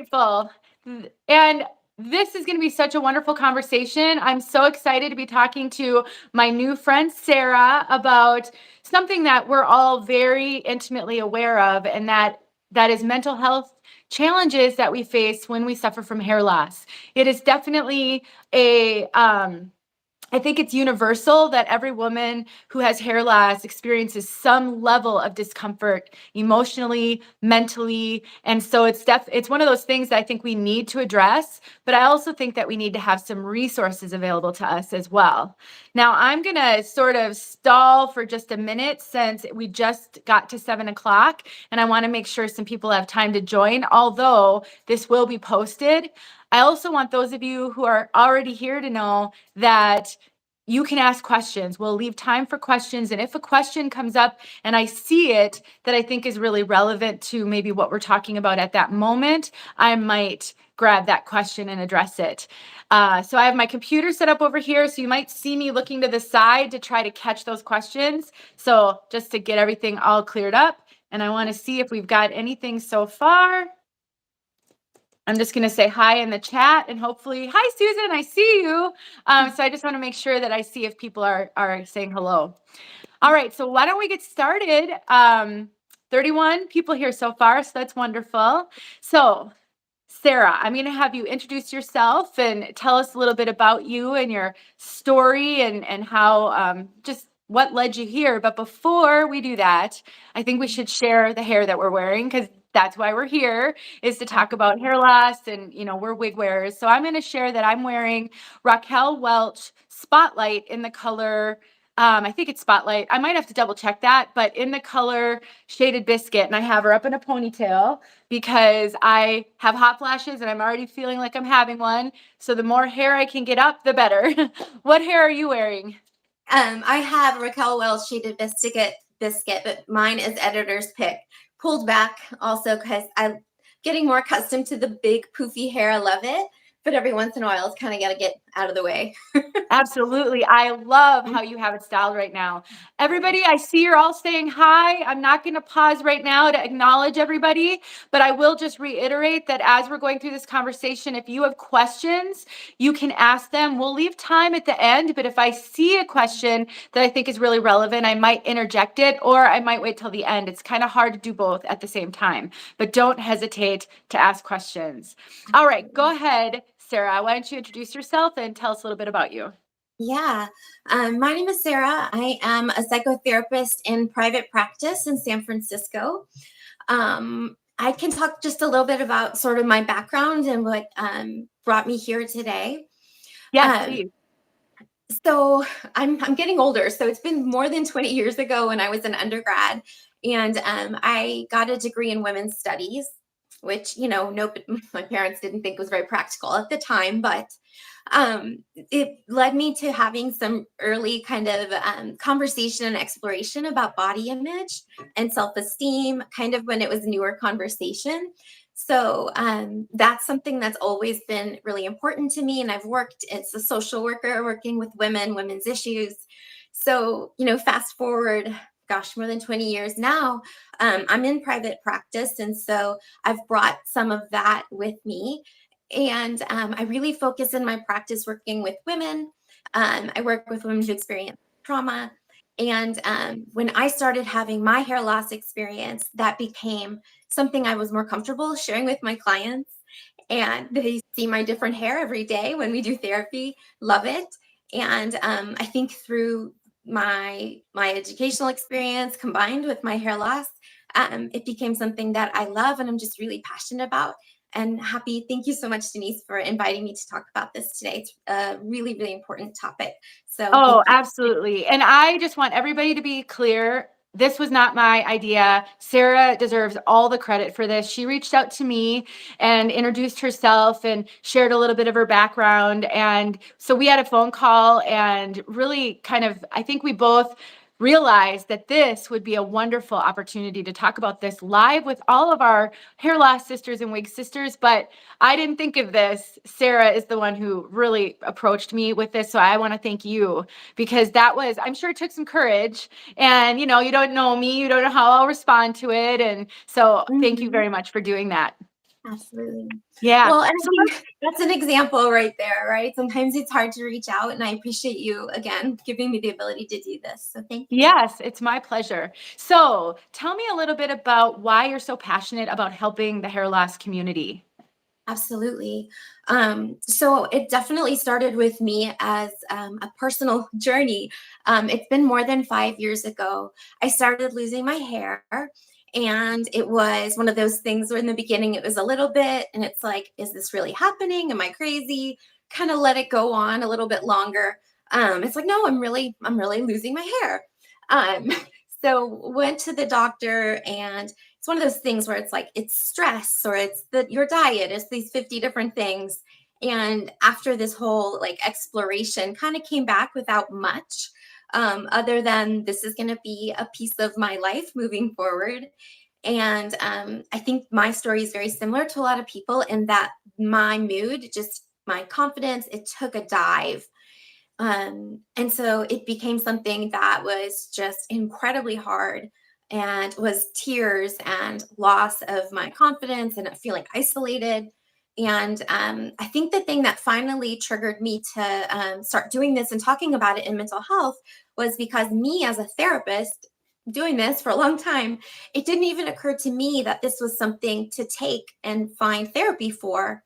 grateful. And this is going to be such a wonderful conversation. I'm so excited to be talking to my new friend, Sara, about something that we're all very intimately aware of, and that is mental health challenges that we face when we suffer from hair loss. It is definitely I think it's universal that every woman who has hair loss experiences some level of discomfort emotionally, mentally. And so it's one of those things that I think we need to address, but I also think that we need to have some resources available to us as well. Now, I'm going to sort of stall for just a minute since we just got to 7 o'clock, and I want to make sure some people have time to join, although this will be posted. I also want those of you who are already here to know that you can ask questions. We'll leave time for questions. And if a question comes up and I see it that I think is really relevant to maybe what we're talking about at that moment, I might grab that question and address it. So I have my computer set up over here. So you might see me looking to the side to try to catch those questions. So just to get everything all cleared up. And I want to see if we've got anything so far. I'm just going to say hi in the chat and hopefully, hi, Susan, I see you. So I just want to make sure that I see if people are saying hello. All right, so why don't we get started? 31 people here so far, so that's wonderful. So Sara, I'm going to have you introduce yourself and tell us a little bit about you and your story and how just what led you here. But before we do that, I think we should share the hair that we're wearing, because that's why we're here, is to talk about hair loss, and we're wig wearers. So I'm going to share that I'm wearing Raquel Welch Spotlight in the color, I think it's Spotlight. I might have to double check that, but in the color Shaded Biscuit, and I have her up in a ponytail because I have hot flashes and I'm already feeling like I'm having one. So the more hair I can get up, the better. What hair are you wearing? I have Raquel Welch Shaded Biscuit, but mine is editor's pick. Pulled back also because I'm getting more accustomed to the big poofy hair. I love it. But every once in a while, it's kind of got to get out of the way. Absolutely. I love how you have it styled right now. Everybody, I see you're all saying hi. I'm not going to pause right now to acknowledge everybody, but I will just reiterate that as we're going through this conversation, if you have questions, you can ask them. We'll leave time at the end, but if I see a question that I think is really relevant, I might interject it, or I might wait till the end. It's kind of hard to do both at the same time, but don't hesitate to ask questions. All right, go ahead, Sara. Why don't you introduce yourself and tell us a little bit about you? Yeah, my name is Sara. I am a psychotherapist in private practice in San Francisco. I can talk just a little bit about sort of my background and what brought me here today. Yes, please. So I'm getting older. So it's been more than 20 years ago when I was an undergrad, and I got a degree in women's studies, which, my parents didn't think was very practical at the time, but it led me to having some early kind of conversation and exploration about body image and self-esteem, kind of when it was a newer conversation. So that's something that's always been really important to me. And I've worked as a social worker working with women's issues. So, fast forward, gosh, more than 20 years now, I'm in private practice. And so I've brought some of that with me. And I really focus in my practice working with women. I work with women who experience trauma. And when I started having my hair loss experience, that became something I was more comfortable sharing with my clients. And they see my different hair every day when we do therapy, love it. And I think through my educational experience combined with my hair loss, it became something that I love and I'm just really passionate about and happy. Thank you so much, Denise, for inviting me to talk about this today. It's a really, really important topic. So absolutely. And I just want everybody to be clear. This was not my idea. Sara deserves all the credit for this. She reached out to me and introduced herself and shared a little bit of her background. And so we had a phone call and really kind of, I think we both realized that this would be a wonderful opportunity to talk about this live with all of our hair loss sisters and wig sisters. But I didn't think of this. Sara is the one who really approached me with this. So I want to thank you, because I'm sure it took some courage, and you don't know me, you don't know how I'll respond to it. And so thank you very much for doing that. Absolutely. Yeah. Well, and I So think that's an example right there, right? Sometimes it's hard to reach out, and I appreciate you again giving me the ability to do this. So thank you. yes, it's my pleasure. So tell me a little bit about why you're so passionate about helping the hair loss community. Absolutely. So it definitely started with me as a personal journey. It's been more than 5 years ago. I started losing my hair, and it was one of those things where in the beginning it was a little bit, and it's like, is this really happening? Am I crazy? Kind of let it go on a little bit longer. It's like, no, I'm really losing my hair. Um, so went to the doctor, and it's one of those things where it's like it's stress or it's your diet, it's these 50 different things. And after this whole like exploration kind of came back without much, other than this is going to be a piece of my life moving forward. And I think my story is very similar to a lot of people in that my mood, just my confidence, it took a dive. And so it became something that was just incredibly hard, and was tears and loss of my confidence and feeling isolated. And I think the thing that finally triggered me to start doing this and talking about it in mental health was because me as a therapist doing this for a long time, it didn't even occur to me that this was something to take and find therapy for.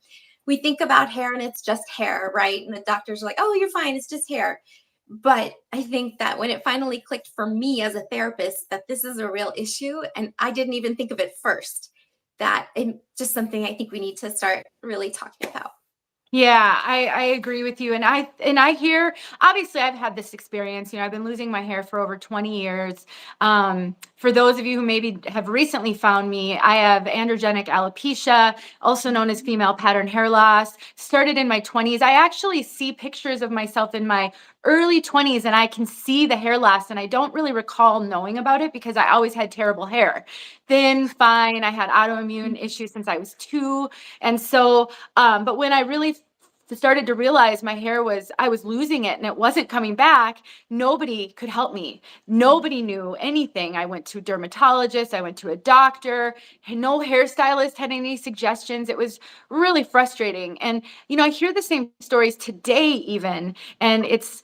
We think about hair and it's just hair, right? And the doctors are like, oh, you're fine, it's just hair. But I think that when it finally clicked for me as a therapist that this is a real issue, and I didn't even think of it first, that it's just something I think we need to start really talking about. Yeah, I agree with you. And I hear, obviously I've had this experience, I've been losing my hair for over 20 years. For those of you who maybe have recently found me, I have androgenic alopecia, also known as female pattern hair loss. Started in my 20s. I actually see pictures of myself in my early 20s and I can see the hair loss, and I don't really recall knowing about it because I always had terrible hair. Thin, fine. I had autoimmune issues since I was 2. And so but when I really started to realize I was losing it and it wasn't coming back, nobody could help me. Nobody knew anything. I went to a dermatologist, I went to a doctor, and no hairstylist had any suggestions. It was really frustrating. And, I hear the same stories today even, and it's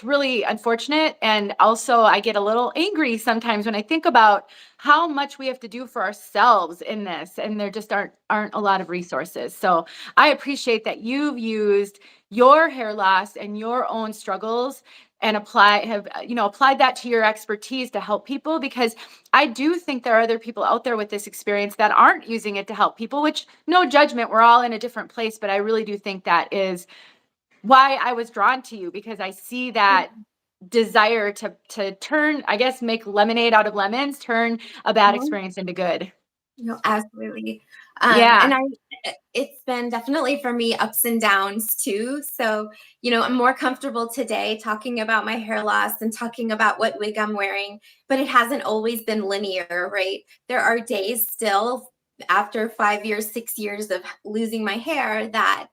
really unfortunate. And also I get a little angry sometimes when I think about how much we have to do for ourselves in this, and there just aren't a lot of resources. So I appreciate that you've used your hair loss and your own struggles and applied that to your expertise to help people, because I do think there are other people out there with this experience that aren't using it to help people, which, no judgment, we're all in a different place, but I really do think that is why I was drawn to you, because I see that desire to turn, I guess, make lemonade out of lemons, turn a bad Mhm. experience into good. No, absolutely. Yeah. And it's been definitely for me ups and downs too. So, I'm more comfortable today talking about my hair loss and talking about what wig I'm wearing, but it hasn't always been linear, right? There are days still after 5 years, 6 years of losing my hair that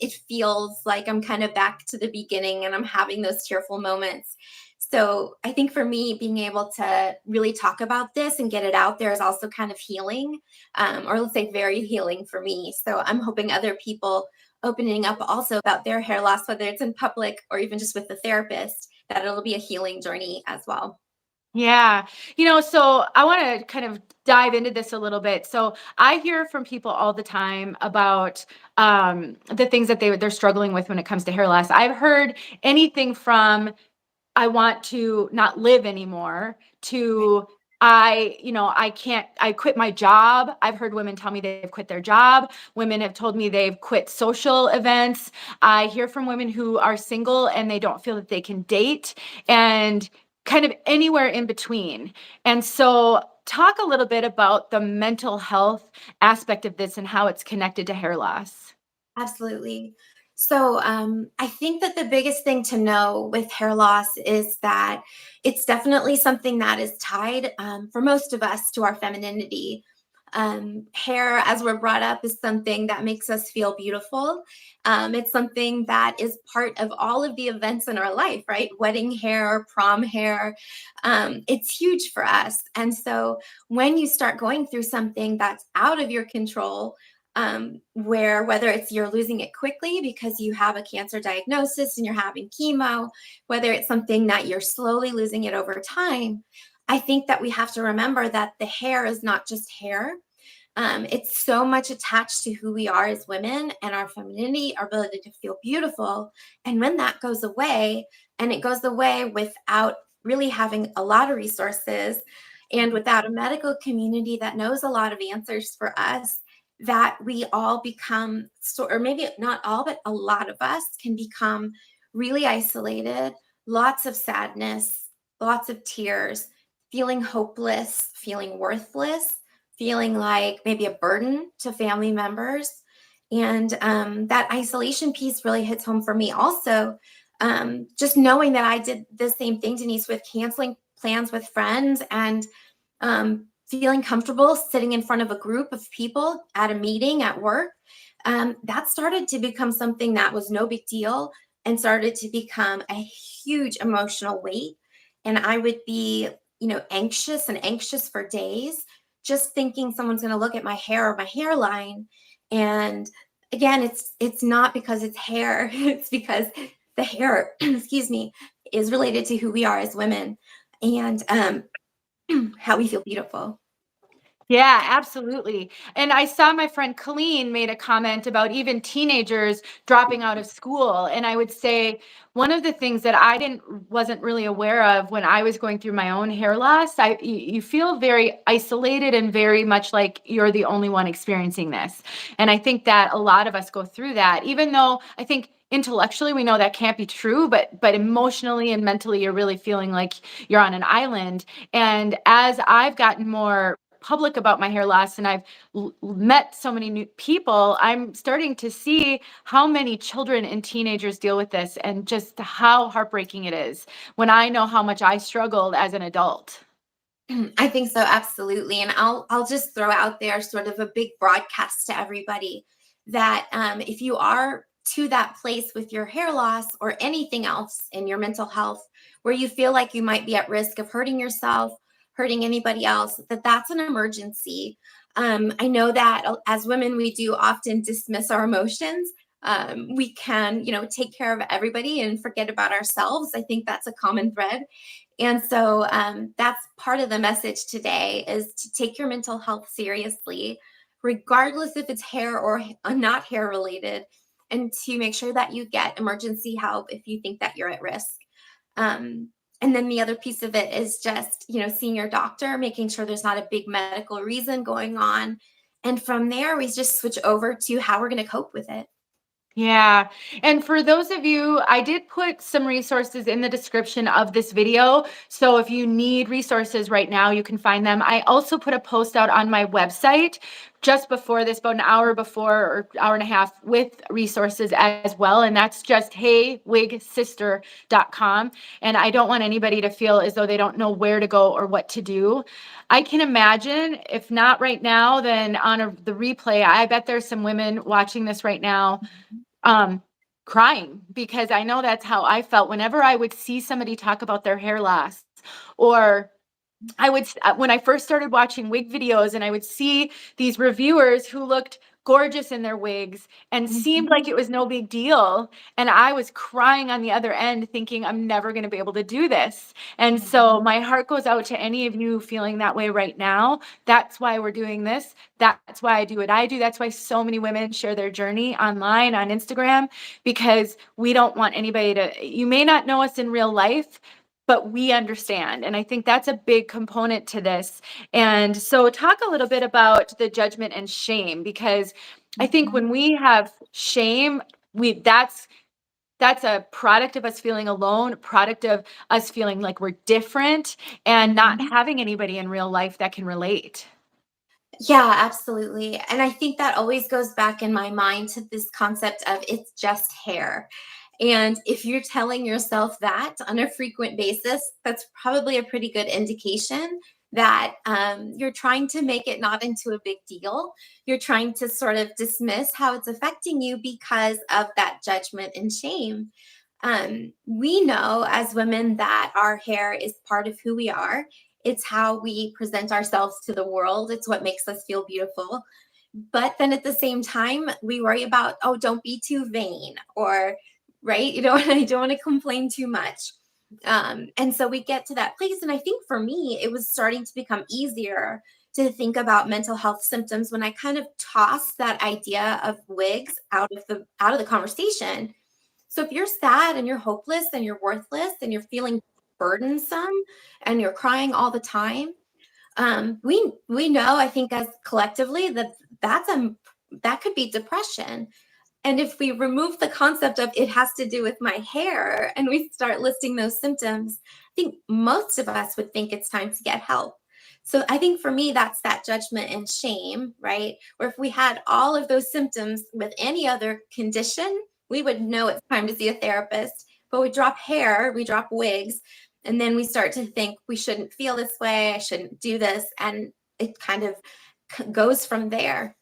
it feels like I'm kind of back to the beginning and I'm having those tearful moments. So I think for me, being able to really talk about this and get it out there is also kind of healing, or let's say very healing for me. So I'm hoping other people opening up also about their hair loss, whether it's in public or even just with the therapist, that it'll be a healing journey as well. Yeah. So I want to kind of dive into this a little bit. So I hear from people all the time about the things that they're struggling with when it comes to hair loss. I've heard anything from I want to not live anymore Right. to I quit my job. I've heard women tell me they've quit their job. Women have told me they've quit social events. I hear from women who are single and they don't feel that they can date, and kind of anywhere in between. And so talk a little bit about the mental health aspect of this and how it's connected to hair loss. Absolutely. So I think that the biggest thing to know with hair loss is that it's definitely something that is tied for most of us to our femininity. Hair, as we're brought up, is something that makes us feel beautiful. It's something that is part of all of the events in our life, right? Wedding hair, prom hair. It's huge for us. And so when you start going through something that's out of your control, where whether it's you're losing it quickly because you have a cancer diagnosis and you're having chemo, whether it's something that you're slowly losing it over time, I think that we have to remember that the hair is not just hair. It's so much attached to who we are as women and our femininity, our ability to feel beautiful. And when that goes away, and it goes away without really having a lot of resources and without a medical community that knows a lot of answers for us, that we all become, so, or maybe not all, but a lot of us can become really isolated, lots of sadness, lots of tears, feeling hopeless, feeling worthless, feeling like maybe a burden to family members. And that isolation piece really hits home for me also. Just knowing that I did the same thing, Denise, with canceling plans with friends and feeling comfortable sitting in front of a group of people at a meeting at work, that started to become something that was no big deal and started to become a huge emotional weight. And I would be, anxious and anxious for days, just thinking someone's going to look at my hair or my hairline. And again, it's not because it's hair, it's because the hair, excuse me, is related to who we are as women and how we feel beautiful. Yeah, absolutely. And I saw my friend Colleen made a comment about even teenagers dropping out of school. And I would say one of the things that wasn't really aware of when I was going through my own hair loss, you feel very isolated and very much like you're the only one experiencing this. And I think that a lot of us go through that, even though I think intellectually we know that can't be true, but emotionally and mentally you're really feeling like you're on an island. And as I've gotten more public about my hair loss and I've met so many new people, I'm starting to see how many children and teenagers deal with this and just how heartbreaking it is when I know how much I struggled as an adult. I think so, absolutely. And I'll just throw out there sort of a big broadcast to everybody that if you are to that place with your hair loss or anything else in your mental health where you feel like you might be at risk of hurting yourself, hurting anybody else, that's an emergency. I know that as women, we do often dismiss our emotions. We can, take care of everybody and forget about ourselves. I think that's a common thread. And so that's part of the message today is to take your mental health seriously, regardless if it's hair or not hair related, and to make sure that you get emergency help if you think that you're at risk. And then the other piece of it is just, seeing your doctor, making sure there's not a big medical reason going on. And from there, we just switch over to how we're going to cope with it. Yeah. And for those of you, I did put some resources in the description of this video. So if you need resources right now, you can find them. I also put a post out on my website just before this, about an hour before or hour and a half, with resources as well. And that's just heywigsister.com. And I don't want anybody to feel as though they don't know where to go or what to do. I can imagine, if not right now, then on the replay, I bet there's some women watching this right now crying, because I know that's how I felt whenever I would see somebody talk about their hair loss, or when I first started watching wig videos and I would see these reviewers who looked gorgeous in their wigs and seemed like it was no big deal. And I was crying on the other end thinking, I'm never going to be able to do this. And so my heart goes out to any of you feeling that way right now. That's why we're doing this. That's why I do what I do. That's why so many women share their journey online on Instagram, because we don't want anybody you may not know us in real life, but we understand. And I think that's a big component to this. And so talk a little bit about the judgment and shame, because I think when we have shame, that's a product of us feeling alone, product of us feeling like we're different and not having anybody in real life that can relate. Yeah, absolutely. And I think that always goes back in my mind to this concept of it's just hair. And if you're telling yourself that on a frequent basis, that's probably a pretty good indication that you're trying to make it not into a big deal. You're trying to sort of dismiss how it's affecting you because of that judgment and shame. We know as women that our hair is part of who we are. It's how we present ourselves to the world. It's what makes us feel beautiful. But then at the same time, we worry about, oh, don't be too vain, or, right, you know, I don't want to complain too much. And so we get to that place. And I think for me, it was starting to become easier to think about mental health symptoms when I kind of tossed that idea of wigs out of the conversation. So if you're sad and you're hopeless and you're worthless and you're feeling burdensome and you're crying all the time, we know, I think, as collectively, that that could be depression. And if we remove the concept of it has to do with my hair and we start listing those symptoms, I think most of us would think it's time to get help. So I think for me, that's that judgment and shame, right? Or if we had all of those symptoms with any other condition, we would know it's time to see a therapist. But we drop hair, we drop wigs, and then we start to think we shouldn't feel this way, I shouldn't do this. And it kind of goes from there.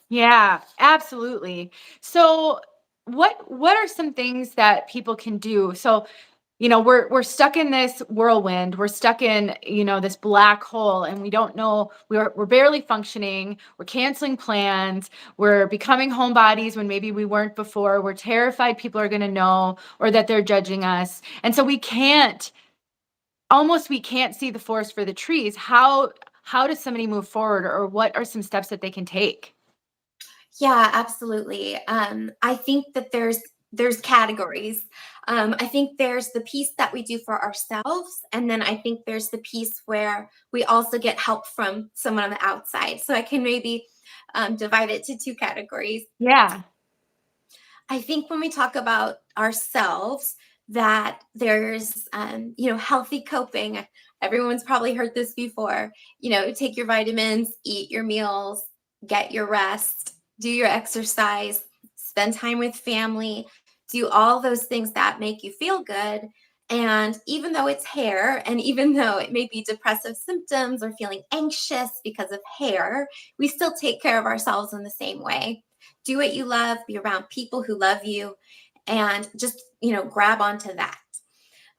Yeah, absolutely. So what are some things that people can do? So, we're stuck in this whirlwind. We're stuck in, this black hole, and we don't know, we're barely functioning. We're canceling plans. We're becoming homebodies when maybe we weren't before. We're terrified people are going to know, or that they're judging us. And so we can't see the forest for the trees. How does somebody move forward, or what are some steps that they can take? Yeah, absolutely. I think that there's categories. I think there's the piece that we do for ourselves, and then I think there's the piece where we also get help from someone on the outside. So I can maybe divide it to two categories. Yeah. I think when we talk about ourselves, that there's healthy coping. Everyone's probably heard this before. Take your vitamins, eat your meals, get your rest, do your exercise, spend time with family, do all those things that make you feel good. And even though it's hair, and even though it may be depressive symptoms or feeling anxious because of hair, we still take care of ourselves in the same way. Do what you love, be around people who love you, and just, grab onto that.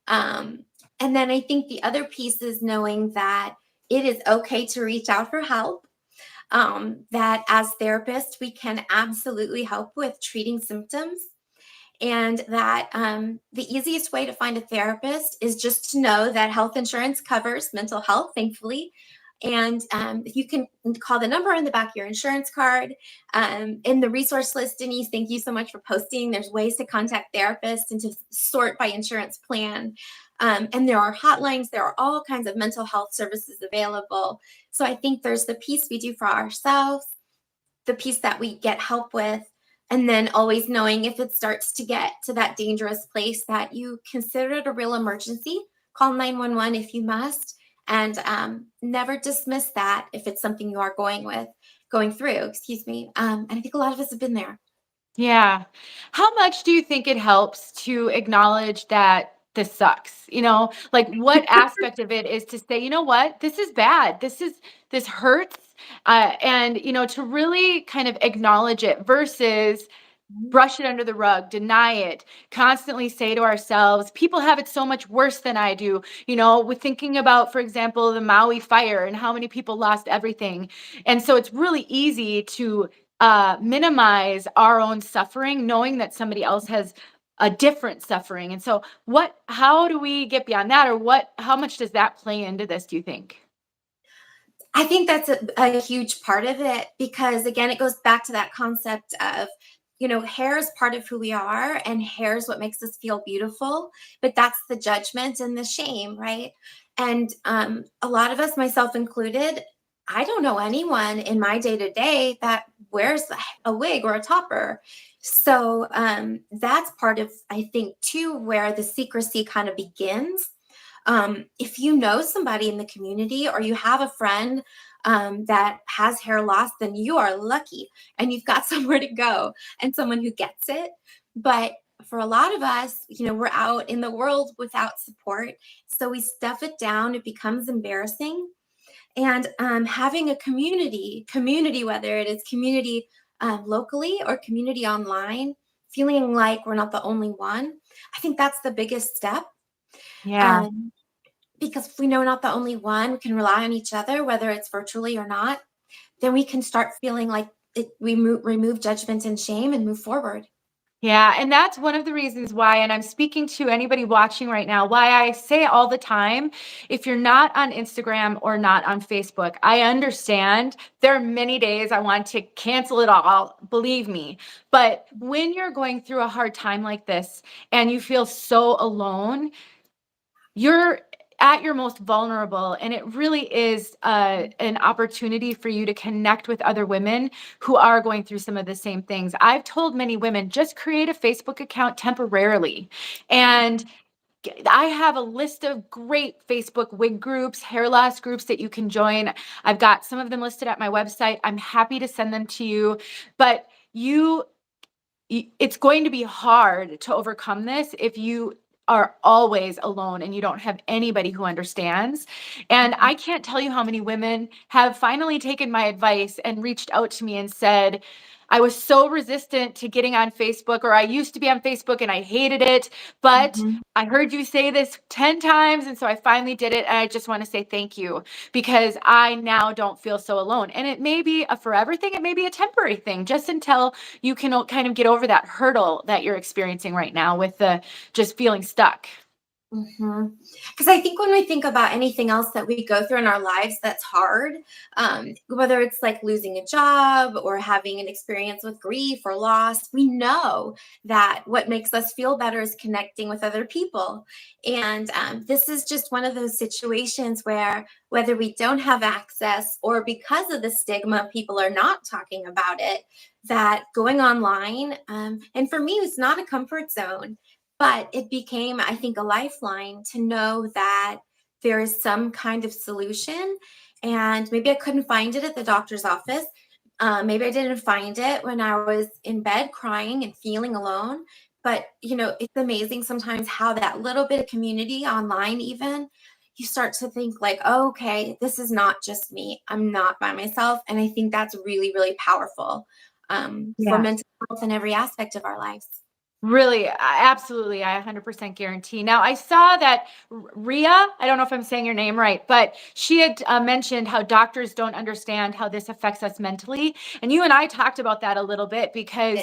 And then I think the other piece is knowing that it is okay to reach out for help. That as therapists, we can absolutely help with treating symptoms. And that the easiest way to find a therapist is just to know that health insurance covers mental health, thankfully. And you can call the number on the back of your insurance card. In the resource list, Denise, thank you so much for posting. There's ways to contact therapists and to sort by insurance plan. And there are hotlines. There are all kinds of mental health services available. So I think there's the piece we do for ourselves, the piece that we get help with, and then always knowing if it starts to get to that dangerous place that you consider it a real emergency, call 911 if you must, and never dismiss that if it's something you are going through, excuse me. And I think a lot of us have been there. Yeah. How much do you think it helps to acknowledge that this sucks? Like, what aspect of it is to say, you know what, this is bad. This hurts. And, to really kind of acknowledge it versus brush it under the rug, deny it, constantly say to ourselves, people have it so much worse than I do. With thinking about, for example, the Maui fire and how many people lost everything. And so it's really easy to minimize our own suffering, knowing that somebody else has a different suffering. And so how do we get beyond that, or how much does that play into this, do you think? I think that's a huge part of it, because again, it goes back to that concept of, hair is part of who we are, and hair is what makes us feel beautiful. But that's the judgment and the shame, right? And a lot of us, myself included, I don't know anyone in my day to day that wears a wig or a topper. So that's part of, I think, too, where the secrecy kind of begins. If you know somebody in the community, or you have a friend that has hair loss, then you are lucky and you've got somewhere to go and someone who gets it. But for a lot of us, we're out in the world without support. So we stuff it down. It becomes embarrassing. And having a community, whether it is community locally or community online, feeling like we're not the only one, I think that's the biggest step. Yeah. Um, because if we know we're not the only one, we can rely on each other, whether it's virtually or not, then we can start feeling like remove judgment and shame and move forward. Yeah, and that's one of the reasons why, and I'm speaking to anybody watching right now, why I say all the time, if you're not on Instagram or not on Facebook, I understand there are many days I want to cancel it all, believe me. But when you're going through a hard time like this and you feel so alone, you're at your most vulnerable, and it really is an opportunity for you to connect with other women who are going through some of the same things. I've told many women, just create a Facebook account temporarily. And I have a list of great Facebook wig groups, hair loss groups that you can join. I've got some of them listed at my website. I'm happy to send them to you. But it's going to be hard to overcome this if you are always alone and you don't have anybody who understands. And I can't tell you how many women have finally taken my advice and reached out to me and said, I was so resistant to getting on Facebook, or I used to be on Facebook and I hated it, but Mhm. I heard you say this 10 times. And so I finally did it. And I just want to say thank you, because I now don't feel so alone. And it may be a forever thing. It may be a temporary thing, just until you can kind of get over that hurdle that you're experiencing right now with the just feeling stuck. Because I think when we think about anything else that we go through in our lives that's hard, whether it's like losing a job or having an experience with grief or loss, we know that what makes us feel better is connecting with other people. And this is just one of those situations where, whether we don't have access or because of the stigma, people are not talking about it, that going online, and for me, it's not a comfort zone, but it became, I think, a lifeline to know that there is some kind of solution. And maybe I couldn't find it at the doctor's office. Maybe I didn't find it when I was in bed crying and feeling alone. But, it's amazing sometimes how that little bit of community online, even, you start to think like, oh, okay, this is not just me. I'm not by myself. And I think that's really, really powerful for Yeah. mental health in every aspect of our lives. Really, absolutely. I 100% guarantee. Now, I saw that Ria, I don't know if I'm saying your name right, but she had mentioned how doctors don't understand how this affects us mentally. And you and I talked about that a little bit because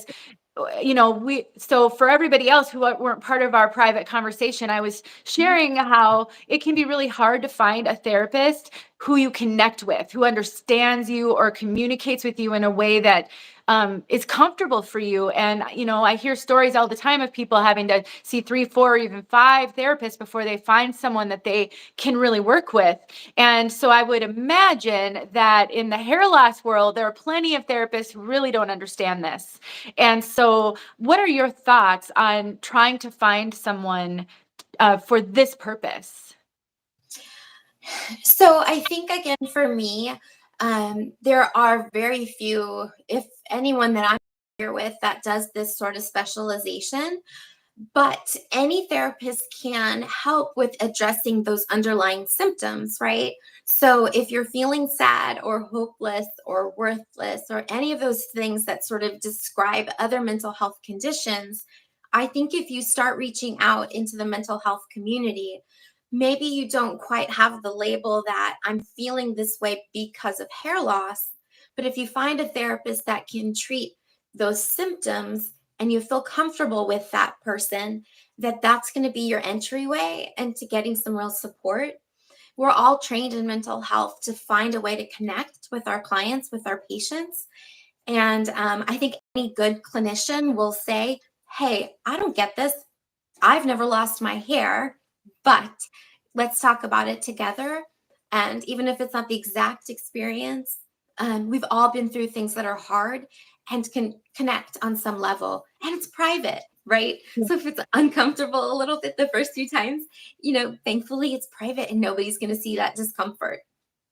so for everybody else who weren't part of our private conversation, I was sharing how it can be really hard to find a therapist who you connect with, who understands you or communicates with you in a way that is comfortable for you. And, I hear stories all the time of people having to see 3, 4, or even 5 therapists before they find someone that they can really work with. And so I would imagine that in the hair loss world, there are plenty of therapists who really don't understand this. And so what are your thoughts on trying to find someone for this purpose? So I think, again, for me, there are very few, if anyone, that I'm here with that does this sort of specialization. But any therapist can help with addressing those underlying symptoms, right? So if you're feeling sad or hopeless or worthless or any of those things that sort of describe other mental health conditions, I think if you start reaching out into the mental health community, maybe you don't quite have the label that I'm feeling this way because of hair loss. But if you find a therapist that can treat those symptoms and you feel comfortable with that person, that's going to be your entryway into getting some real support. We're all trained in mental health to find a way to connect with our clients, with our patients. And I think any good clinician will say, hey, I don't get this. I've never lost my hair, but let's talk about it together. And even if it's not the exact experience, we've all been through things that are hard and can connect on some level. And it's private, right? So if it's uncomfortable a little bit the first few times, thankfully it's private and nobody's going to see that discomfort.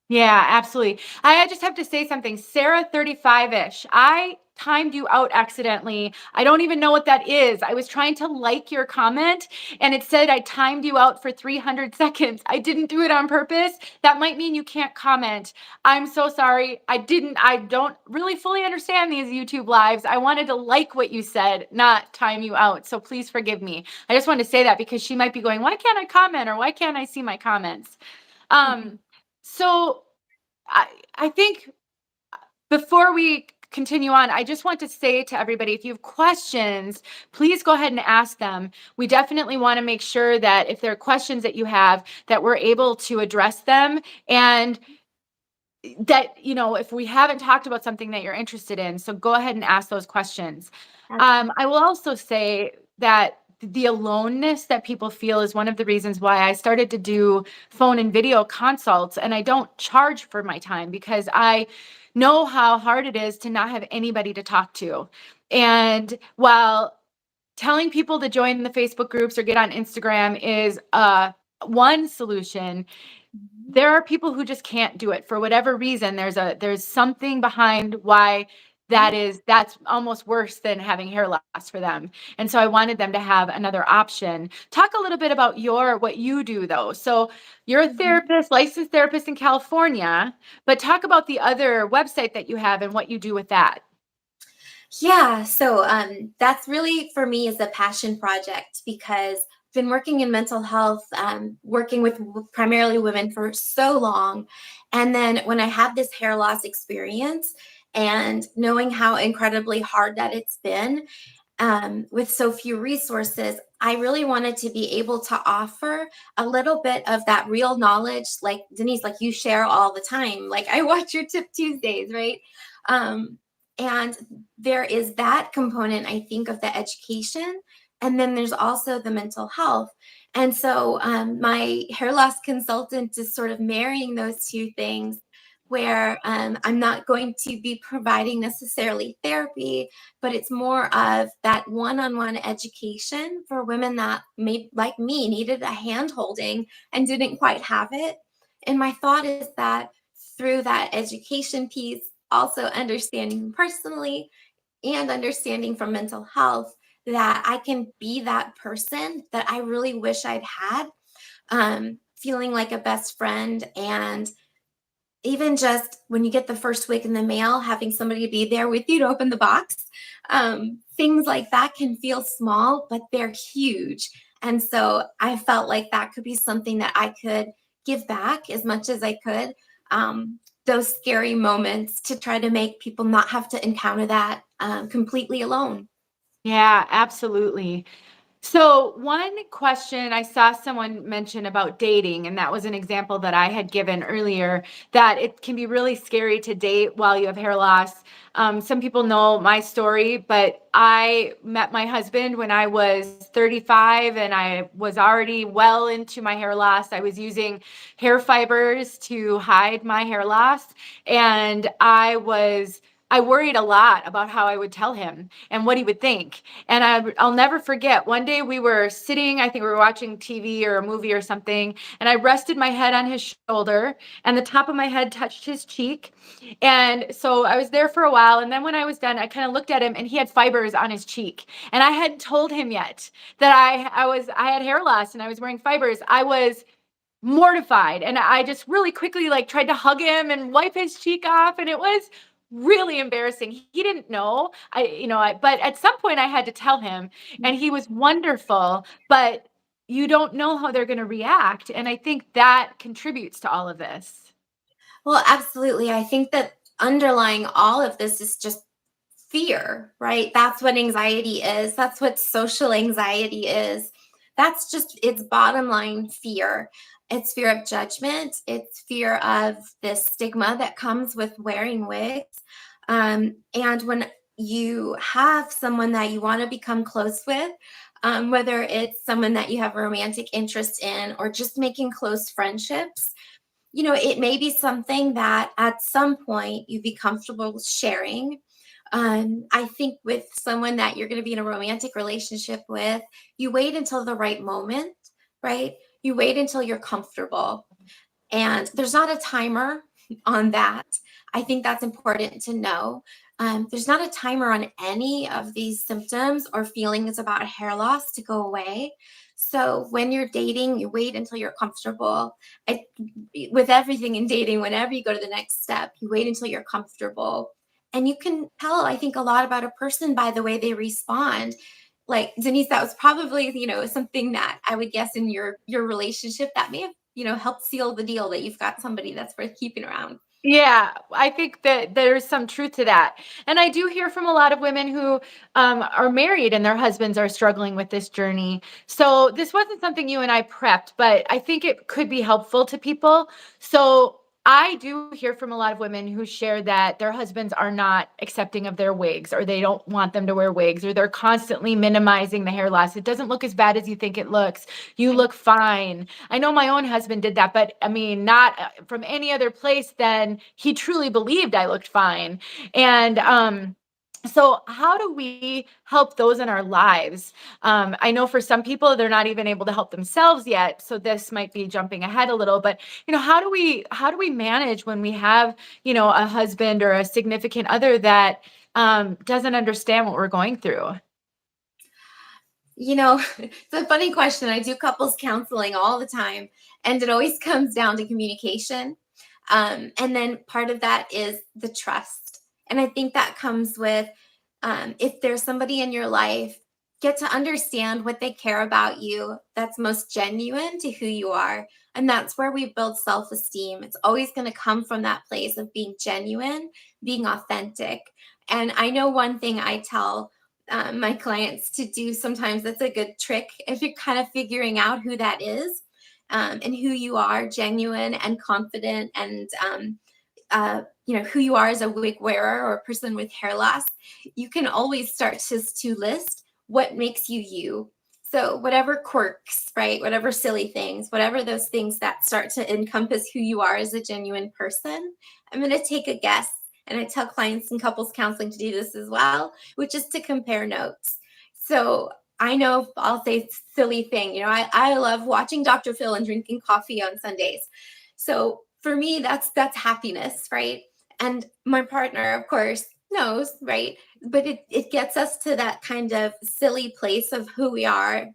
Yeah, absolutely. I just have to say something. Sarah, 35-ish. I timed you out accidentally. I don't even know what that is. I was trying to like your comment and it said I timed you out for 300 seconds. I didn't do it on purpose. That might mean you can't comment. I'm so sorry. I don't really fully understand these YouTube lives. I wanted to like what you said, not time you out. So please forgive me. I just wanted to say that because she might be going, why can't I comment or why can't I see my comments? So I think before we continue on, I just want to say to everybody, if you have questions, please go ahead and ask them. We definitely want to make sure that if there are questions that you have, that we're able to address them, and that, if we haven't talked about something that you're interested in, so go ahead and ask those questions. I will also say that the aloneness that people feel is one of the reasons why I started to do phone and video consults, and I don't charge for my time because I know how hard it is to not have anybody to talk to. And while telling people to join the Facebook groups or get on Instagram is one solution, there are people who just can't do it for whatever reason. There's something behind why that's almost worse than having hair loss for them. And so I wanted them to have another option. Talk a little bit about what you do though. So you're a therapist, licensed therapist in California, but talk about the other website that you have and what you do with that. Yeah, so that's really for me is a passion project because I've been working in mental health, working with primarily women for so long. And then when I had this hair loss experience and knowing how incredibly hard that it's been with so few resources, I really wanted to be able to offer a little bit of that real knowledge, like Denise, like you share all the time. Like I watch your Tip Tuesdays, right? And there is that component, I think, of the education. And then there's also the mental health. And so my hair loss consultant is sort of marrying those two things where I'm not going to be providing necessarily therapy, but it's more of that one-on-one education for women that like me, needed a hand holding and didn't quite have it. And my thought is that through that education piece, also understanding personally and understanding from mental health that I can be that person that I really wish I'd had, feeling like a best friend. And even just when you get the first wig in the mail, having somebody be there with you to open the box, things like that can feel small, but they're huge. And so I felt like that could be something that I could give back as much as I could. Those scary moments to try to make people not have to encounter that completely alone. Yeah, absolutely. So one question I saw someone mention about dating, and that was an example that I had given earlier, that it can be really scary to date while you have hair loss. Some people know my story, but I met my husband when I was 35 and I was already well into my hair loss. I was using hair fibers to hide my hair loss, and I worried a lot about how I would tell him and what he would think. And I'll never forget, one day we were sitting, I think we were watching TV or a movie or something, and I rested my head on his shoulder and the top of my head touched his cheek. And so I was there for a while. And then when I was done, I kind of looked at him and he had fibers on his cheek. And I hadn't told him yet that I had hair loss and I was wearing fibers. I was mortified. And I just really quickly tried to hug him and wipe his cheek off. And it was really embarrassing. He didn't know. But at some point I had to tell him, and he was wonderful, but you don't know how they're going to react. And I think that contributes to all of this. Well, absolutely. I think that underlying all of this is just fear, right? That's what anxiety is. That's what social anxiety is. That's just its bottom line fear. It's fear of judgment. It's fear of this stigma that comes with wearing wigs. And when you have someone that you want to become close with, whether it's someone that you have a romantic interest in or just making close friendships, it may be something that at some point you'd be comfortable sharing. I think with someone that you're going to be in a romantic relationship with, you wait until the right moment, right? You wait until you're comfortable. And there's not a timer on that. I think that's important to know. There's not a timer on any of these symptoms or feelings about hair loss to go away. So when you're dating, you wait until you're comfortable. I, with everything in dating, whenever you go to the next step, you wait until you're comfortable. And you can tell, I think, a lot about a person by the way they respond. Like Denise, that was probably, something that I would guess in your relationship that may have, helped seal the deal that you've got somebody that's worth keeping around. Yeah, I think that there's some truth to that. And I do hear from a lot of women who are married and their husbands are struggling with this journey. So this wasn't something you and I prepped, but I think it could be helpful to people. So I do hear from a lot of women who share that their husbands are not accepting of their wigs, or they don't want them to wear wigs, or they're constantly minimizing the hair loss. It doesn't look as bad as you think it looks. You look fine. I know my own husband did that, but I mean, not from any other place than he truly believed I looked fine. And so how do we help those in our lives? I know for some people, they're not even able to help themselves yet. So this might be jumping ahead a little, but how do we manage when we have, a husband or a significant other that doesn't understand what we're going through? It's a funny question. I do couples counseling all the time, and it always comes down to communication. And then part of that is the trust. And I think that comes with if there's somebody in your life, get to understand what they care about you that's most genuine to who you are. And that's where we build self esteem. It's always going to come from that place of being genuine, being authentic. And I know one thing I tell my clients to do sometimes that's a good trick if you're kind of figuring out who that is, and who you are, genuine and confident, and who you are as a wig wearer or a person with hair loss. You can always start to list what makes you you. So whatever quirks, right? Whatever silly things, whatever those things that start to encompass who you are as a genuine person. I'm going to take a guess, and I tell clients in couples counseling to do this as well, which is to compare notes. So I know I'll say silly thing. I love watching Dr. Phil and drinking coffee on Sundays. So for me, that's happiness, right? And my partner, of course, knows, right? But it gets us to that kind of silly place of who we are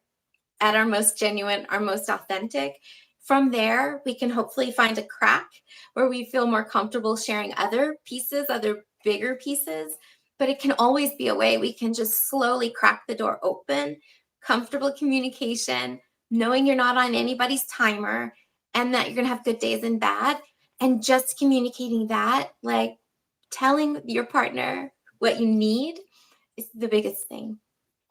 at our most genuine, our most authentic. From there, we can hopefully find a crack where we feel more comfortable sharing other pieces, other bigger pieces. But it can always be a way we can just slowly crack the door open, comfortable communication, knowing you're not on anybody's timer, and that you're going to have good days and bad. And just communicating that, like telling your partner what you need, is the biggest thing.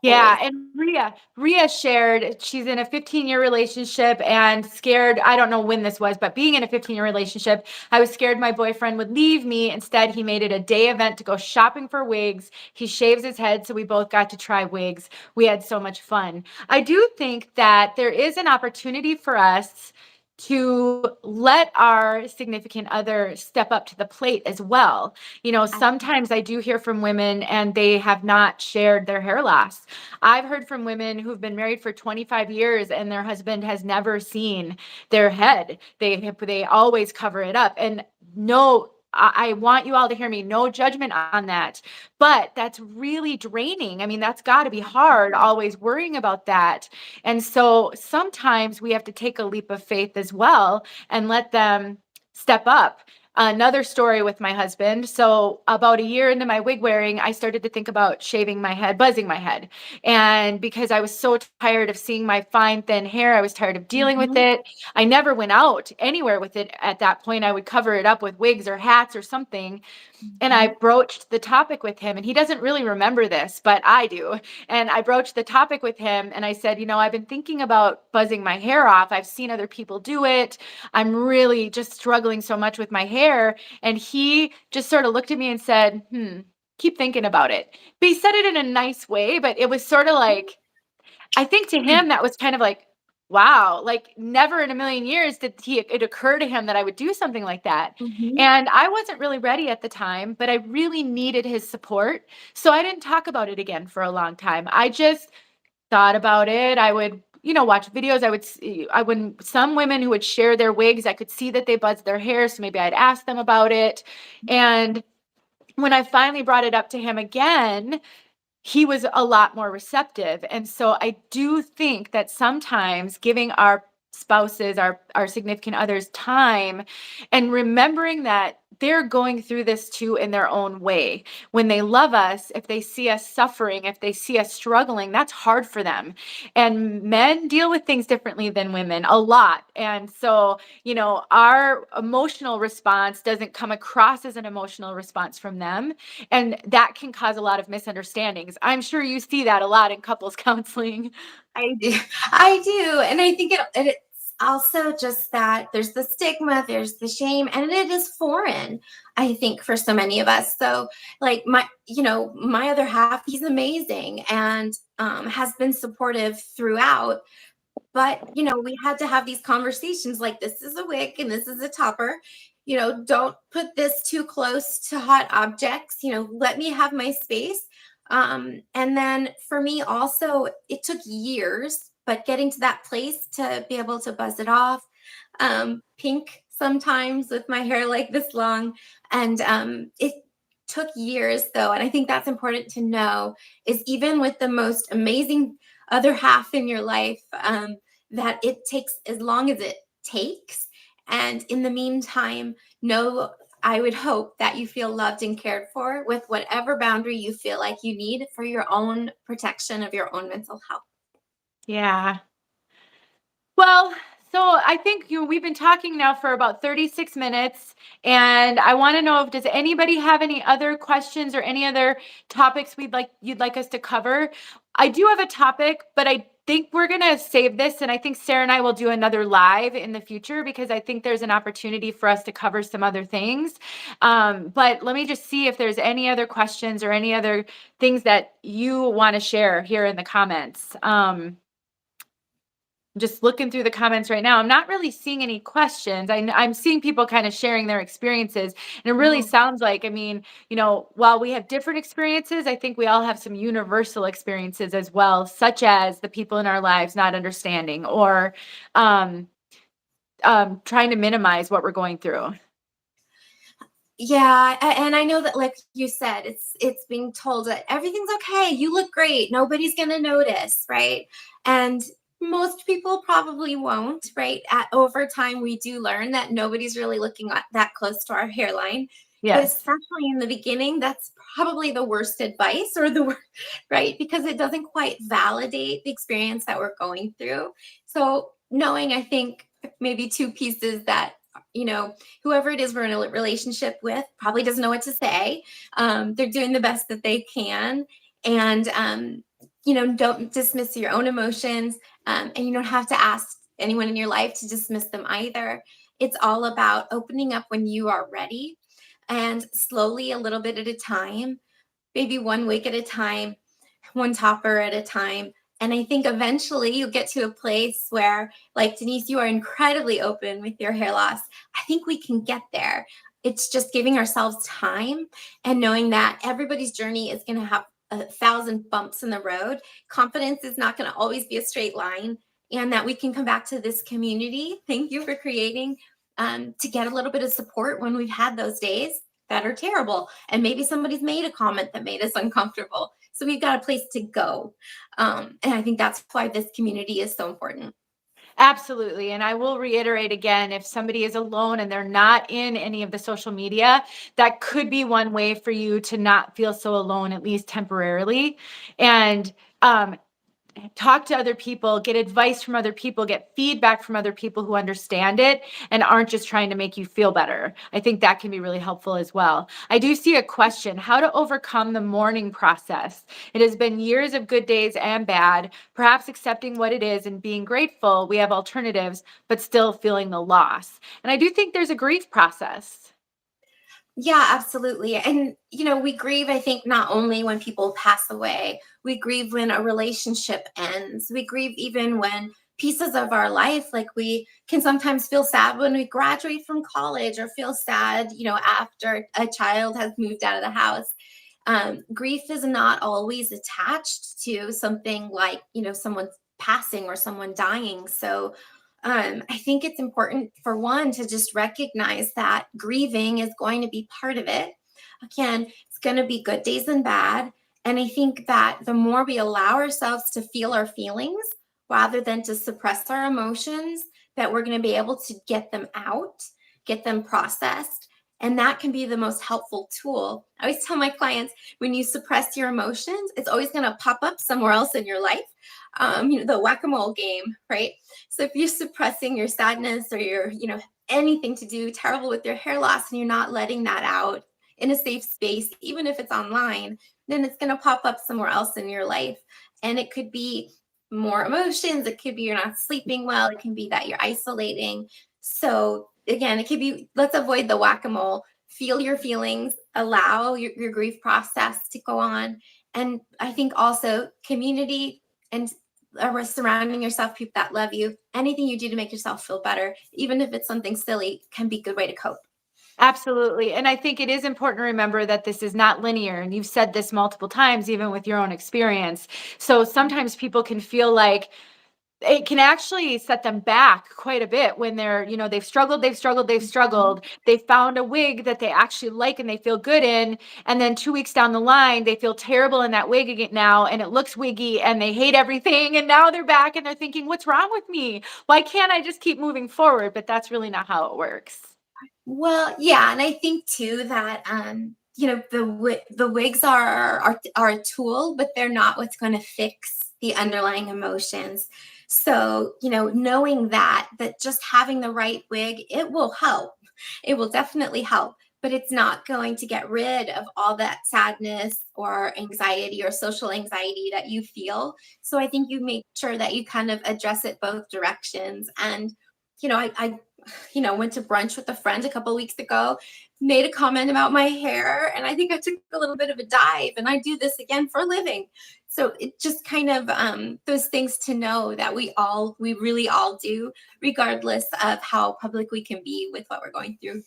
Yeah, Always. and Ria shared she's in a 15-year relationship and scared. I don't know when this was, but being in a 15-year relationship, I was scared my boyfriend would leave me. Instead, he made it a day event to go shopping for wigs. He shaves his head, so we both got to try wigs. We had so much fun. I do think that there is an opportunity for us to let our significant other step up to the plate as well. Sometimes I do hear from women and they have not shared their hair loss. I've heard from women who've been married for 25 years and their husband has never seen their head. They always cover it up. And no, I want you all to hear me. No judgment on that. But that's really draining. I mean, that's got to be hard, always worrying about that. And so sometimes we have to take a leap of faith as well and let them step up. Another story with my husband. So about a year into my wig wearing, I started to think about shaving my head, buzzing my head. And because I was so tired of seeing my fine, thin hair, I was tired of dealing with it. I never went out anywhere with it at that point. I would cover it up with wigs or hats or something. And I broached the topic with him, and he doesn't really remember this, but I do. And I broached the topic with him and I said, I've been thinking about buzzing my hair off. I've seen other people do it. I'm really just struggling so much with my hair. And he just sort of looked at me and said, keep thinking about it. But he said it in a nice way, but it was sort of like, I think to him, that was kind of like, wow, like never in a million years did it occur to him that I would do something like that. Mhm. And I wasn't really ready at the time, but I really needed his support. So I didn't talk about it again for a long time. I just thought about it. I would, watch videos. Some women who would share their wigs, I could see that they buzzed their hair. So maybe I'd ask them about it. And when I finally brought it up to him again, he was a lot more receptive. And so I do think that sometimes giving our spouses, our significant others time and remembering that they're going through this too in their own way. When they love us, if they see us suffering, if they see us struggling, that's hard for them. And men deal with things differently than women a lot. And so, our emotional response doesn't come across as an emotional response from them. And that can cause a lot of misunderstandings. I'm sure you see that a lot in couples counseling. I do. I do. And I think it's also just that there's the stigma, there's the shame, and it is foreign, I think, for so many of us. So, like, my other half, he's amazing and has been supportive throughout. But, we had to have these conversations like, this is a wig and this is a topper. Don't put this too close to hot objects. Let me have my space. And then for me also, it took years, but getting to that place to be able to buzz it off, pink sometimes with my hair like this long. And it took years though. And I think that's important to know is even with the most amazing other half in your life, that it takes as long as it takes. And in the meantime, know I would hope that you feel loved and cared for with whatever boundary you feel like you need for your own protection of your own mental health. Yeah. Well, so I think we've been talking now for about 36 minutes, and I want to know if does anybody have any other questions or any other topics you'd like us to cover? I do have a topic, but I think we're going to save this, and I think Sarah and I will do another live in the future because I think there's an opportunity for us to cover some other things. But let me just see if there's any other questions or any other things that you want to share here in the comments. Just looking through the comments right now. I'm not really seeing any questions. I'm seeing people kind of sharing their experiences. And it really Mhm. sounds like, while we have different experiences, I think we all have some universal experiences as well, such as the people in our lives not understanding or trying to minimize what we're going through. Yeah, and I know that, like you said, it's being told that everything's okay. You look great. Nobody's gonna notice, right? And most people probably won't, right? Over time, we do learn that nobody's really looking at that close to our hairline. But Yes. especially in the beginning, that's probably the worst advice or the worst, right? Because it doesn't quite validate the experience that we're going through. So knowing, I think, maybe two pieces that, whoever it is we're in a relationship with probably doesn't know what to say. They're doing the best that they can. And, don't dismiss your own emotions. And you don't have to ask anyone in your life to dismiss them either. It's all about opening up when you are ready and slowly, a little bit at a time, maybe one week at a time, one topper at a time. And I think eventually you'll get to a place where, like Denise, you are incredibly open with your hair loss. I think we can get there. It's just giving ourselves time and knowing that everybody's journey is going to have 1,000 bumps in the road. Confidence is not going to always be a straight line, and that we can come back to this community. Thank you for creating to get a little bit of support when we've had those days that are terrible. And maybe somebody's made a comment that made us uncomfortable. So we've got a place to go. And I think that's why this community is so important. Absolutely. And I will reiterate again, if somebody is alone and they're not in any of the social media, that could be one way for you to not feel so alone, at least temporarily. And talk to other people, get advice from other people, get feedback from other people who understand it and aren't just trying to make you feel better. I think that can be really helpful as well. I do see a question, how to overcome the mourning process. It has been years of good days and bad, perhaps accepting what it is and being grateful we have alternatives, but still feeling the loss. And I do think there's a grief process. Yeah, absolutely. And, we grieve, I think, not only when people pass away, we grieve when a relationship ends. We grieve even when pieces of our life, like we can sometimes feel sad when we graduate from college or feel sad, after a child has moved out of the house. Grief is not always attached to something like, someone passing or someone dying. So I think it's important for one to just recognize that grieving is going to be part of it. Again, it's going to be good days and bad. And I think that the more we allow ourselves to feel our feelings rather than to suppress our emotions, that we're going to be able to get them out, get them processed. And that can be the most helpful tool. I always tell my clients, when you suppress your emotions, it's always going to pop up somewhere else in your life. The whack-a-mole game, right? So if you're suppressing your sadness or your, anything to do terrible with your hair loss and you're not letting that out in a safe space, even if it's online, then it's going to pop up somewhere else in your life. And it could be more emotions. It could be you're not sleeping well. It can be that you're isolating. So again, it could be, let's avoid the whack-a-mole. Feel your feelings, allow your grief process to go on. And I think also community and surrounding yourself people that love you, anything you do to make yourself feel better, even if it's something silly, can be a good way to cope. Absolutely. And I think it is important to remember that this is not linear. And you've said this multiple times, even with your own experience. So sometimes people can feel like it can actually set them back quite a bit when they're, they've struggled. They found a wig that they actually like and they feel good in. And then 2 weeks down the line, they feel terrible in that wig again now, and it looks wiggy and they hate everything. And now they're back and they're thinking, what's wrong with me? Why can't I just keep moving forward? But that's really not how it works. Well, yeah, and I think too that the wigs are a tool, but they're not what's going to fix the underlying emotions. So, knowing that just having the right wig, it will help. It will definitely help, but it's not going to get rid of all that sadness or anxiety or social anxiety that you feel. So I think you make sure that you kind of address it both directions. And, I went to brunch with a friend a couple of weeks ago, made a comment about my hair, and I think I took a little bit of a dive, and I do this again for a living. So it just kind of those things to know that we really all do, regardless of how public we can be with what we're going through.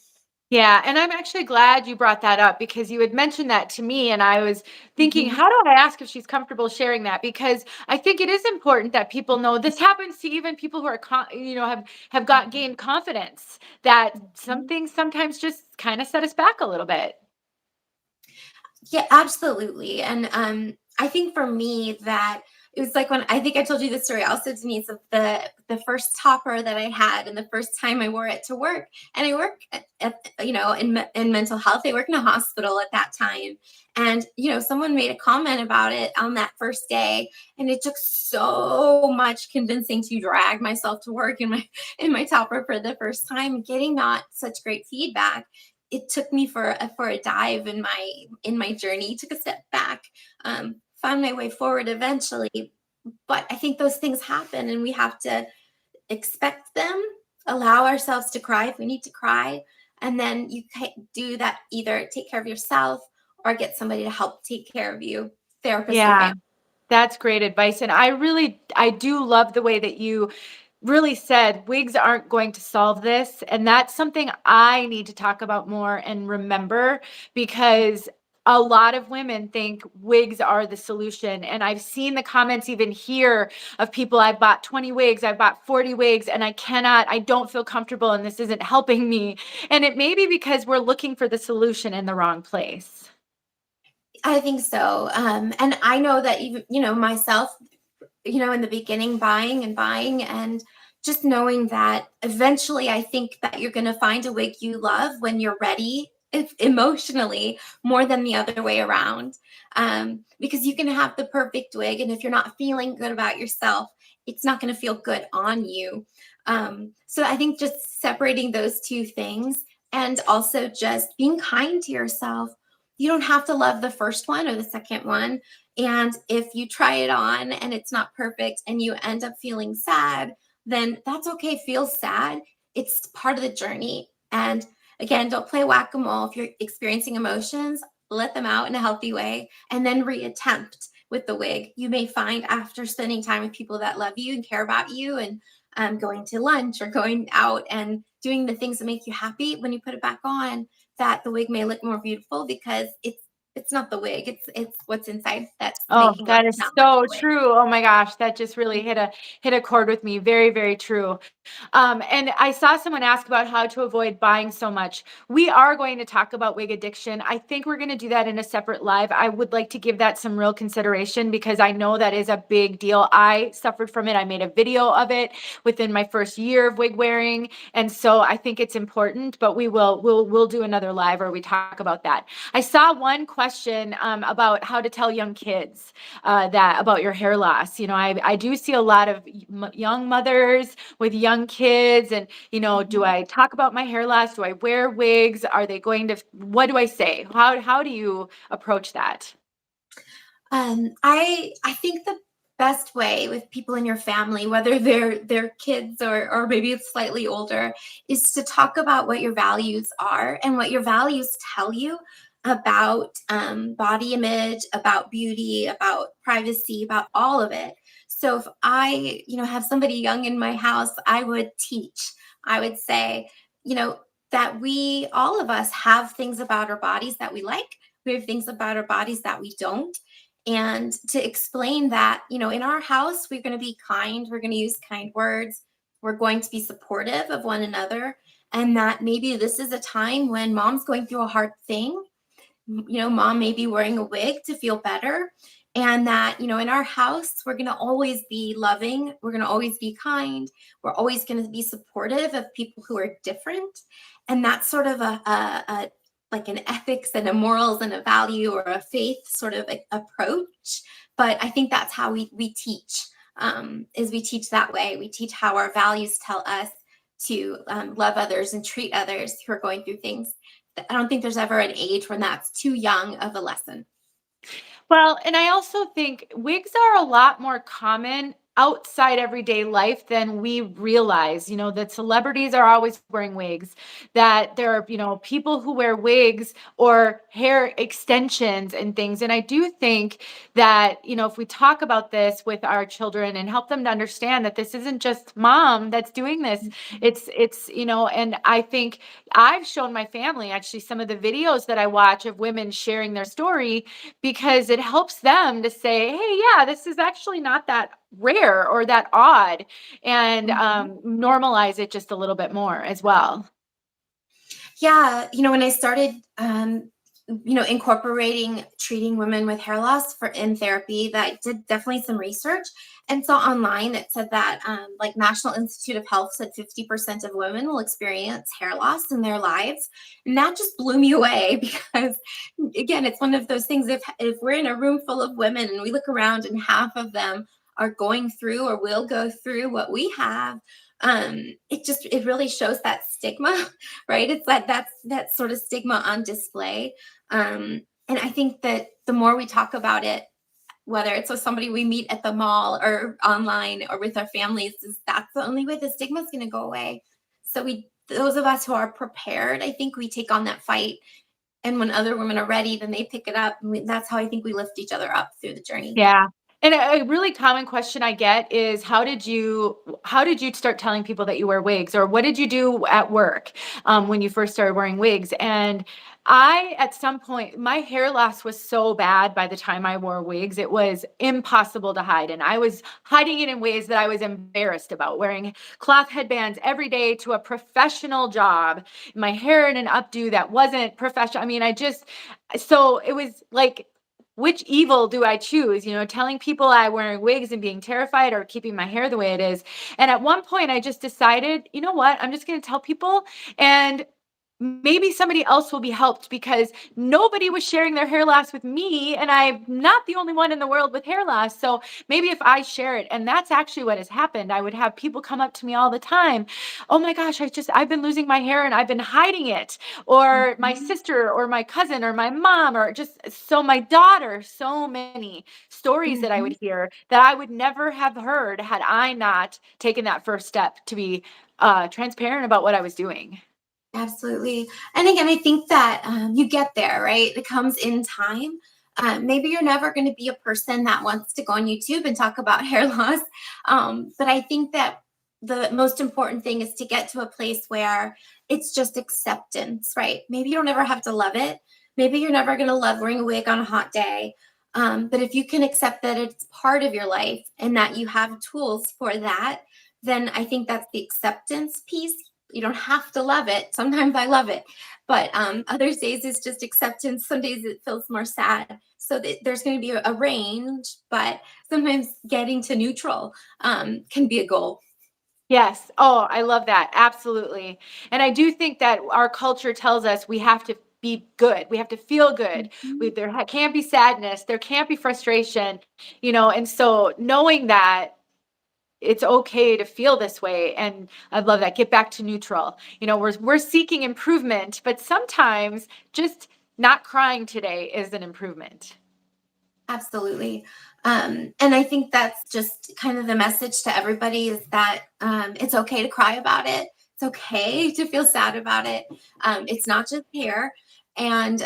Yeah, and I'm actually glad you brought that up because you had mentioned that to me, and I was thinking, Mhm. how do I ask if she's comfortable sharing that? Because I think it is important that people know this happens to even people who are, have got gained confidence, that some Mhm. things sometimes just kind of set us back a little bit. Yeah, absolutely. And I think for me that it was like when I think I told you the story also, Denise, of the first topper that I had and the first time I wore it to work. And I work in mental health. I work in a hospital at that time. And someone made a comment about it on that first day, and it took so much convincing to drag myself to work in my topper for the first time, getting not such great feedback. It took me for a dive in my journey, took a step back, found my way forward eventually. But I think those things happen and we have to expect them, allow ourselves to cry if we need to cry, and then you do that, either take care of yourself or get somebody to help take care of you, therapist or Yeah. family. That's great advice. And I do love the way that you really said wigs aren't going to solve this. And that's something I need to talk about more and remember, because a lot of women think wigs are the solution. And I've seen the comments even here of people, I've bought 20 wigs, I've bought 40 wigs, and I don't feel comfortable, and this isn't helping me. And it may be because we're looking for the solution in the wrong place. I think so. And I know that even, myself, in the beginning, buying and just knowing that eventually I think that you're going to find a wig you love when you're ready, if emotionally, more than the other way around. Because you can have the perfect wig, and if you're not feeling good about yourself, it's not going to feel good on you. So I think just separating those two things, and also just being kind to yourself. You don't have to love the first one or the second one. And if you try it on and it's not perfect and you end up feeling sad, then that's okay. Feel sad. It's part of the journey. And again, don't play whack-a-mole. If you're experiencing emotions, let them out in a healthy way and then reattempt with the wig. You may find after spending time with people that love you and care about you, and going to lunch or going out and doing the things that make you happy, when you put it back on, that the wig may look more beautiful because It's not the wig. It's what's inside that's Oh, making us that is not like so the wig. true. Oh my gosh, that just really hit a chord with me. Very, very true. And I saw someone ask about how to avoid buying so much. We are going to talk about wig addiction. I think we're going to do that in a separate live. I would like to give that some real consideration because I know that is a big deal. I suffered from it. I made a video of it within my first year of wig wearing, and so I think it's important. But we'll do another live where we talk about that. I saw one question about how to tell young kids that about your hair loss. I do see a lot of young mothers with young kids, and do Mhm. I talk about my hair loss? Do I wear wigs? Are they going to? What do I say? How do you approach that? I think the best way with people in your family, whether they're kids or maybe it's slightly older, is to talk about what your values are and what your values tell you about body image, about beauty, about privacy, about all of it. So if I, have somebody young in my house, I would teach. I would say, that we all of us have things about our bodies that we like. We have things about our bodies that we don't, and to explain that, in our house, we're going to be kind, we're going to use kind words, we're going to be supportive of one another, and that maybe this is a time when mom's going through a hard thing. Mom may be wearing a wig to feel better. And that, in our house, we're going to always be loving. We're going to always be kind. We're always going to be supportive of people who are different. And that's sort of a like an ethics and a morals and a value or a faith sort of approach. But I think that's how we teach, is we teach that way. We teach how our values tell us to love others and treat others who are going through things. I don't think there's ever an age when that's too young of a lesson. Well, and I also think wigs are a lot more common outside everyday life than we realize. That celebrities are always wearing wigs, that there are, people who wear wigs or hair extensions and things. And I do think that, if we talk about this with our children and help them to understand that this isn't just mom that's doing this, and I think I've shown my family actually some of the videos that I watch of women sharing their story because it helps them to say, hey, yeah, this is actually not that rare or that odd, and Mhm. normalize it just a little bit more as well. Yeah, when I started, incorporating treating women with hair loss for in therapy, that I did definitely some research and saw online it said that, like National Institute of Health said 50% of women will experience hair loss in their lives, and that just blew me away because, again, it's one of those things. If we're in a room full of women and we look around and half of them are going through or will go through what we have, it really shows that stigma, right? It's that sort of stigma on display. And I think that the more we talk about it, whether it's with somebody we meet at the mall or online or with our families, is that's the only way the stigma is going to go away. So those of us who are prepared, I think we take on that fight. And when other women are ready, then they pick it up. And that's how I think we lift each other up through the journey. Yeah. And a really common question I get is how did you start telling people that you wear wigs, or what did you do at work when you first started wearing wigs? And at some point, my hair loss was so bad by the time I wore wigs, it was impossible to hide. And I was hiding it in ways that I was embarrassed about, wearing cloth headbands every day to a professional job, my hair in an updo that wasn't professional. I mean, so it was like, which evil do I choose? Telling people I'm wearing wigs and being terrified, or keeping my hair the way it is. And at one point, I just decided, you know what? I'm just going to tell people, and maybe somebody else will be helped, because nobody was sharing their hair loss with me, and I'm not the only one in the world with hair loss. So maybe if I share it, and that's actually what has happened. I would have people come up to me all the time. Oh my gosh, I've been losing my hair and I've been hiding it. Or my Mhm. sister or my cousin or my mom, or just so my daughter, so many stories that I would Mhm. hear that I would never have heard had I not taken that first step to be transparent about what I was doing. Absolutely. And again, I think that you get there, right? It comes in time. Maybe you're never going to be a person that wants to go on YouTube and talk about hair loss. But I think that the most important thing is to get to a place where it's just acceptance, right? Maybe you don't ever have to love it, Maybe you're never going to love wearing a wig on a hot day. But if you can accept that it's part of your life and that you have tools for that, then I think that's the acceptance piece. You don't have to love it. Sometimes I love it, but other days it's just acceptance. Some days it feels more sad. So there's going to be a range, but sometimes getting to neutral can be a goal. Yes. Oh, I love that. Absolutely. And I do think that our culture tells us we have to be good. We have to feel good. Mhm. Can't be sadness. There can't be frustration, and so knowing that it's okay to feel this way. And I love that. Get back to neutral. We're seeking improvement, but sometimes just not crying today is an improvement. Absolutely. And I think that's just kind of the message to everybody is that it's okay to cry about it. It's okay to feel sad about it. It's not just hair. And,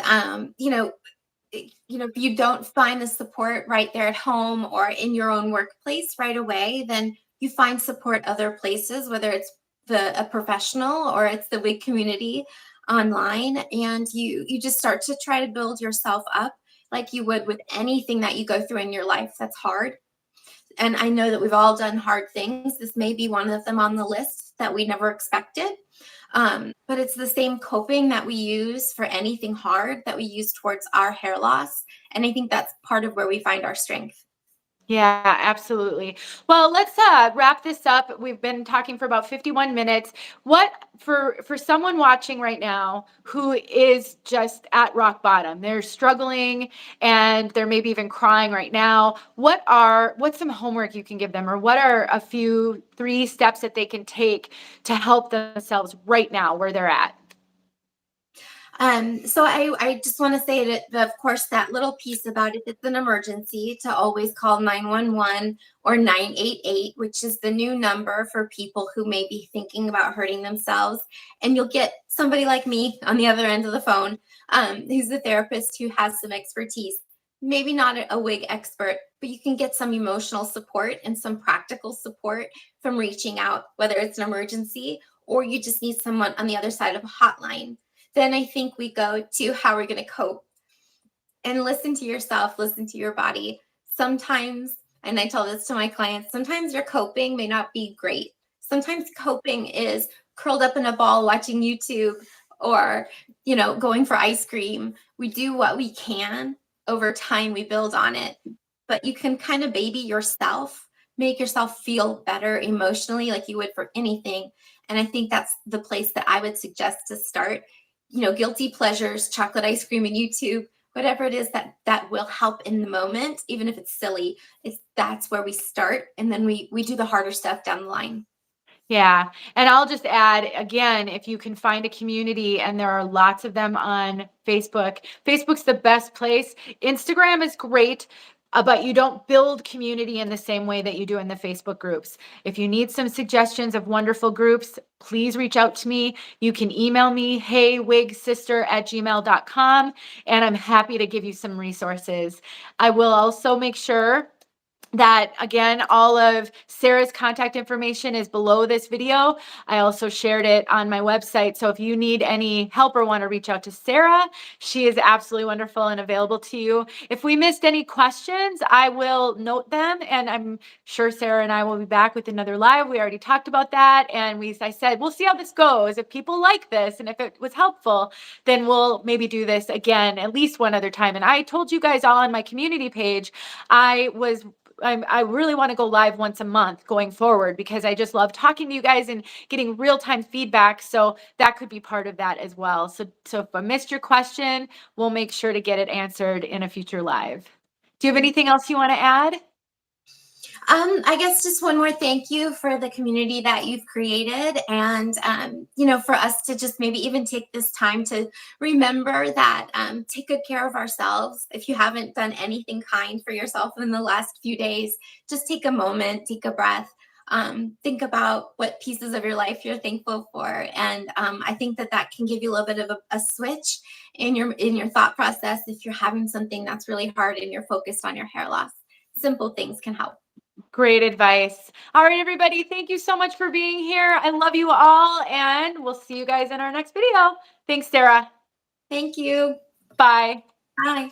if you don't find the support right there at home or in your own workplace right away, then you find support other places, whether it's a professional or it's the wig community online, and you just start to try to build yourself up like you would with anything that you go through in your life that's hard. And I know that we've all done hard things. This may be one of them on the list that we never expected. But it's the same coping that we use for anything hard that we use towards our hair loss. And I think that's part of where we find our strength. Yeah, absolutely. Well, let's wrap this up. We've been talking for about 51 minutes. What for someone watching right now who is just at rock bottom, they're struggling and they're maybe even crying right now. What's some homework you can give them, or what are a few 3 steps that they can take to help themselves right now where they're at? So I just want to say that, of course, that little piece about if it's an emergency, to always call 911 or 988, which is the new number for people who may be thinking about hurting themselves. And you'll get somebody like me on the other end of the phone, who's a therapist who has some expertise. Maybe not a wig expert, but you can get some emotional support and some practical support from reaching out, whether it's an emergency or you just need someone on the other side of a hotline. Then I think we go to how we're going to cope, and listen to yourself, listen to your body. Sometimes, and I tell this to my clients, sometimes your coping may not be great. Sometimes coping is curled up in a ball watching YouTube or, going for ice cream. We do what we can. Over time, we build on it. But you can kind of baby yourself, make yourself feel better emotionally like you would for anything. And I think that's the place that I would suggest to start. Guilty pleasures, chocolate ice cream and YouTube, whatever it is that will help in the moment, even if it's silly, that's where we start. And then we do the harder stuff down the line. Yeah. And I'll just add again, if you can find a community, and there are lots of them on Facebook, Facebook's the best place. Instagram is great, but you don't build community in the same way that you do in the Facebook groups. If you need some suggestions of wonderful groups, please reach out to me. You can email me, heywigsister@gmail.com, and I'm happy to give you some resources. I will also make sure that, again, all of Sarah's contact information is below this video. I also shared it on my website. So if you need any help or want to reach out to Sarah, she is absolutely wonderful and available to you. If we missed any questions, I will note them, and I'm sure Sarah and I will be back with another live. We already talked about that. And I said, we'll see how this goes. If people like this and if it was helpful, then we'll maybe do this again at least one other time. And I told you guys all on my community page, I really want to go live once a month going forward, because I just love talking to you guys and getting real-time feedback. So that could be part of that as well. So if I missed your question, we'll make sure to get it answered in a future live. Do you have anything else you want to add? I guess just one more thank you for the community that you've created. And, for us to just maybe even take this time to remember that, take good care of ourselves. If you haven't done anything kind for yourself in the last few days, just take a moment, take a breath. Think about what pieces of your life you're thankful for. And I think that can give you a little bit of a switch in your thought process if you're having something that's really hard and you're focused on your hair loss. Simple things can help. Great advice. All right, everybody. Thank you so much for being here. I love you all, and we'll see you guys in our next video. Thanks, Sarah. Thank you. Bye. Bye.